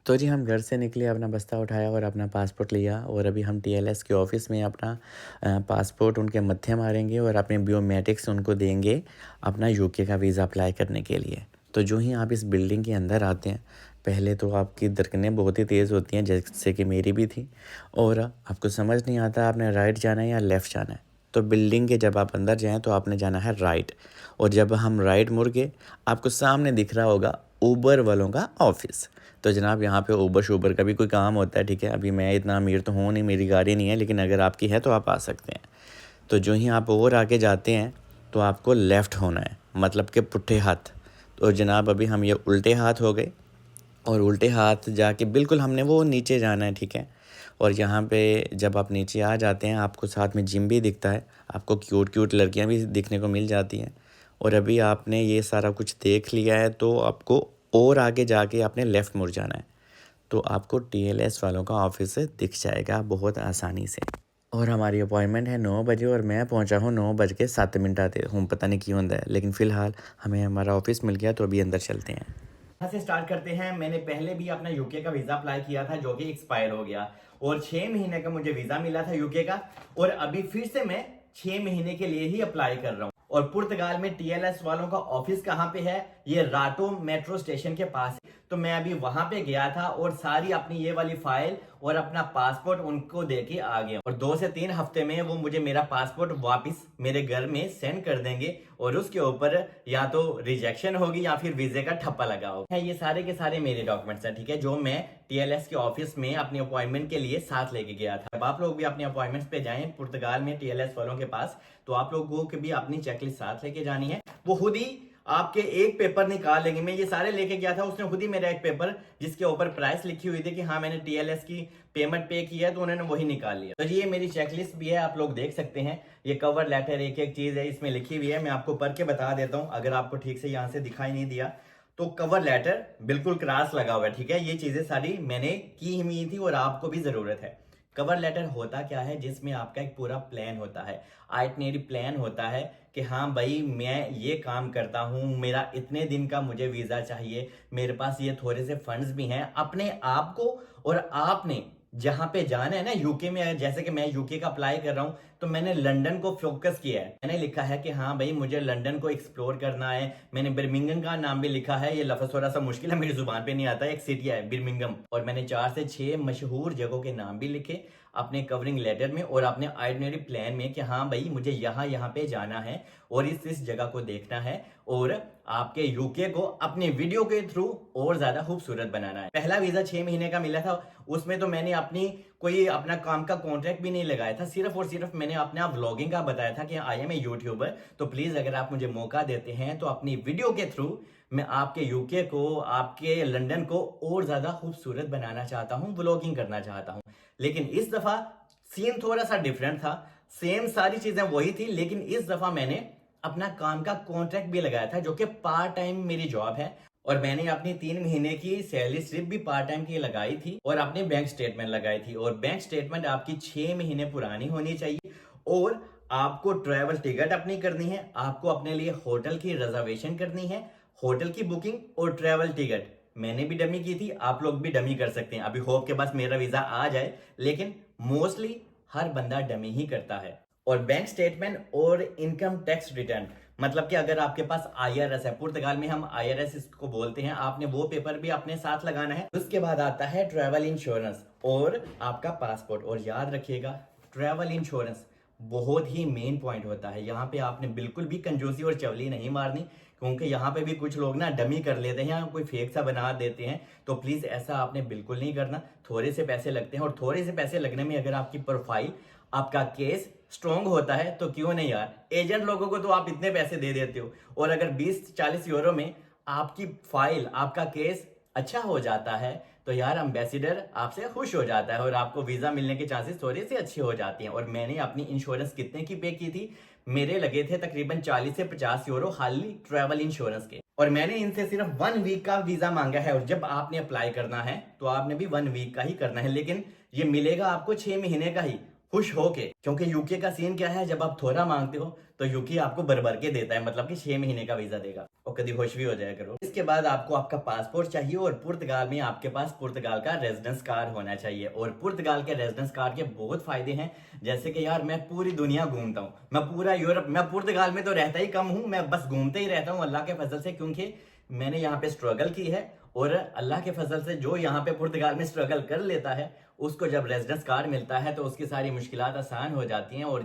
तो जी हम घर से निकले, अपना बस्ता उठाया और अपना पासपोर्ट लिया और अभी हम टीएलएस के ऑफ़िस में अपना पासपोर्ट उनके मत्थे मारेंगे और अपने बायोमेट्रिक्स उनको देंगे अपना यूके का वीज़ा अप्लाई करने के लिए। तो जो ही आप इस बिल्डिंग के अंदर आते हैं, पहले तो आपकी धड़कनें बहुत ही तेज़ होती हैं, जैसे कि मेरी भी थी, और आपको समझ नहीं आता आपने राइट जाना है या लेफ़्ट जाना है। तो बिल्डिंग के जब आप अंदर जाएँ तो आपने जाना है राइट, और जब हम राइट मुड़ गए, आपको सामने दिख रहा होगा उबर वालों का ऑफ़िस। तो जनाब यहाँ पे उबर शूबर का भी कोई काम होता है, ठीक है। अभी मैं इतना अमीर तो हूँ नहीं, मेरी गाड़ी नहीं है, लेकिन अगर आपकी है तो आप आ सकते हैं। तो जो ही आप और आगे जाते हैं तो आपको लेफ़्ट होना है, मतलब कि पुट्ठे हाथ। तो जनाब अभी हम ये उल्टे हाथ हो गए, और उल्टे हाथ जाके बिल्कुल हमने वो नीचे जाना है, ठीक है। और यहाँ पे जब आप नीचे आ जाते हैं, आपको साथ में जिम भी दिखता है, आपको क्यूट क्यूट लड़कियाँ भी दिखने को मिल जाती हैं। और अभी आपने ये सारा कुछ देख लिया है तो आपको और आगे जाके आपने लेफ़्ट मुड़ जाना है। तो आपको टीएलएस वालों का ऑफिस दिख जाएगा बहुत आसानी से। और हमारी अपॉइंटमेंट है 9 बजे और मैं पहुंचा हूँ 9:07 आते हूँ, पता नहीं क्यों होता है, लेकिन फ़िलहाल हमें हमारा ऑफिस मिल गया तो अभी अंदर चलते हैं। यहाँ से स्टार्ट करते हैं। मैंने पहले भी अपना यूके का वीजा अप्लाई किया था जो कि एक्सपायर हो गया, और 6 महीने का मुझे वीजा मिला था यूके का, और अभी फिर से मैं 6 महीने के लिए ही अप्लाई कर रहा हूँ। और पुर्तगाल में टीएलएस वालों का ऑफिस कहाँ पे है? ये राटो मेट्रो स्टेशन के पास है। तो मैं अभी वहां पे गया था और सारी अपनी ये वाली फाइल और अपना पासपोर्ट उनको दे के आ गया, और 2 से 3 हफ्ते में वो मुझे मेरा पासपोर्ट वापस मेरे घर में सेंड कर देंगे, और उसके ऊपर या तो रिजेक्शन होगी या फिर वीजे का ठप्पा लगा होगा। ये सारे के सारे मेरे डॉक्यूमेंट्स हैं, ठीक है, जो मैं टीएलएस के ऑफिस में अपनी अपॉइंटमेंट के लिए साथ लेके गया था। अब आप लोग भी अपने अपॉइंटमेंट्स पे जाएं पुर्तगाल में टीएलएस वालों के पास, तो आप लोगों को भी अपनी चेकलिस्ट साथ लेके जानी है। वो खुद ही आपके एक पेपर निकाल लेंगे। मैं ये सारे लेके गया था, उसने खुद ही मेरा एक पेपर जिसके ऊपर प्राइस लिखी हुई थी कि हाँ मैंने टीएलएस की पेमेंट पे किया है, तो उन्होंने वही निकाल लिया। तो ये मेरी चेकलिस्ट भी है, आप लोग देख सकते हैं। ये कवर लेटर एक एक चीज है इसमें लिखी हुई है, मैं आपको पढ़ के बता देता हूं अगर आपको ठीक से यहां से दिखाई नहीं दिया तो। कवर लेटर बिल्कुल क्रॉस लगा हुआ है, ठीक है। ये चीजें सारी मैंने की हुई थी और आपको भी जरूरत है। कवर लेटर होता क्या है? जिसमें आपका एक पूरा प्लान होता है, आइटनरी प्लान होता है कि हाँ भाई मैं ये काम करता हूँ, मेरा इतने दिन का मुझे वीजा चाहिए, मेरे पास ये थोड़े से फंड्स भी हैं अपने आप को। और आपने जहां पे जाना है ना यूके में, जैसे कि मैं यूके का अप्लाई कर रहा हूं, तो मैंने लंदन को फोकस किया है। मैंने लिखा है कि हाँ भाई मुझे लंदन को एक्सप्लोर करना है। मैंने बिर्मिंगम का नाम भी लिखा है, ये लफ्ज थोड़ा सा मुश्किल है मेरी जुबान पे नहीं आता, एक सिटी है बिर्मिंगम। और मैंने 4 से 6 मशहूर जगहों के नाम भी लिखे अपने कवरिंग लेटर में और अपने आइटनरी प्लान में कि हाँ भाई मुझे यहाँ यहाँ पे जाना है और इस जगह को देखना है, और आपके यूके को अपने वीडियो के थ्रू और ज्यादा खूबसूरत बनाना है। पहला वीजा 6 महीने का मिला था, उसमें तो मैंने अपनी कोई अपना काम का कॉन्ट्रैक्ट भी नहीं लगाया था, सिर्फ और सिर्फ मैंने अपना व्लॉगिंग का बताया था कि आई एम ए यूट्यूबर। तो प्लीज अगर आप मुझे मौका देते हैं तो अपनी वीडियो के थ्रू मैं आपके यूके को, आपके लंदन को और ज्यादा खूबसूरत बनाना चाहता हूँ, व्लॉगिंग करना चाहता हूँ। लेकिन इस दफा सीन थोड़ा सा डिफरेंट था। सेम सारी चीजें वही थी, लेकिन इस दफा मैंने अपना काम का कॉन्ट्रैक्ट भी लगाया था जो कि पार्ट टाइम मेरी जॉब है। और मैंने अपनी 3 महीने की सैलरी स्लिप भी पार्ट टाइम की लगाई थी और अपने बैंक स्टेटमेंट लगाई थी। और बैंक स्टेटमेंट आपकी 6 महीने पुरानी होनी चाहिए, और आपको ट्रैवल टिकट अपनी करनी है, आपको अपने लिए होटल की रिजर्वेशन करनी है, होटल की बुकिंग और ट्रैवल टिकट। मैंने भी डमी की थी, आप लोग भी डमी कर सकते हैं। अभी होप के पास मेरा वीजा आ जाए, लेकिन मोस्टली हर बंदा डमी ही करता है। और बैंक स्टेटमेंट और इनकम टैक्स रिटर्न, मतलब कि अगर आपके पास आईआरएस है, पुर्तगाल में हम आईआरएस इसको बोलते हैं, आपने वो पेपर भी अपने साथ लगाना है। उसके बाद आता है ट्रैवल इंश्योरेंस और आपका पासपोर्ट। और याद रखिएगा, ट्रैवल इंश्योरेंस बहुत ही मेन पॉइंट होता है। यहाँ पे आपने बिल्कुल भी कंजूसी और चवली नहीं मारनी, क्योंकि यहाँ पे भी कुछ लोग ना डमी कर लेते हैं या कोई फेक सा बना देते हैं। तो प्लीज ऐसा आपने बिल्कुल नहीं करना। थोड़े से पैसे लगते हैं, और थोड़े से पैसे लगने में अगर आपकी प्रोफाइल, आपका केस स्ट्रॉन्ग होता है तो क्यों नहीं यार। एजेंट लोगों को तो आप इतने पैसे दे देते हो, और अगर 20-40 यूरो में आपकी फाइल, आपका केस अच्छा हो जाता है, तो यार एम्बेसडर आपसे खुश हो जाता है और आपको वीजा मिलने के चांसेस थोड़े से अच्छे हो जाते हैं। और मैंने अपनी इंश्योरेंस कितने की पे की थी? मेरे लगे थे तकरीबन 40 से 50 यूरो खाली ट्रैवल इंश्योरेंस के, और मैंने इनसे सिर्फ 1 वीक का वीजा मांगा है। और जब आपने अप्लाई करना है तो आपने भी 1 वीक का ही करना है, लेकिन ये मिलेगा आपको 6 महीने का ही, खुश होके। क्योंकि यूके का सीन क्या है, जब आप थोड़ा मांगते हो तो यूके आपको भर भर के देता है, मतलब कि 6 महीने का वीजा देगा। और कभी खुश भी हो जाया करो। इसके बाद आपको आपका पासपोर्ट चाहिए और पुर्तगाल में आपके पास पुर्तगाल का रेजिडेंस कार्ड होना चाहिए। और पुर्तगाल के रेजिडेंस कार्ड के बहुत फायदे हैं, जैसे कि यार मैं पूरी दुनिया घूमता हूँ, मैं पूरा यूरोप, मैं पुर्तगाल में तो रहता ही कम हूँ, मैं बस घूमते ही रहता हूँ अल्लाह के फजल से, क्योंकि मैंने यहाँ पे स्ट्रगल की है। और अल्लाह के फजल से जो यहाँ पे पुर्तगाल में स्ट्रगल कर लेता है, उसको जब रेजिडेंस कार्ड मिलता है तो उसकी सारी मुश्किलात आसान हो जाती हैं। और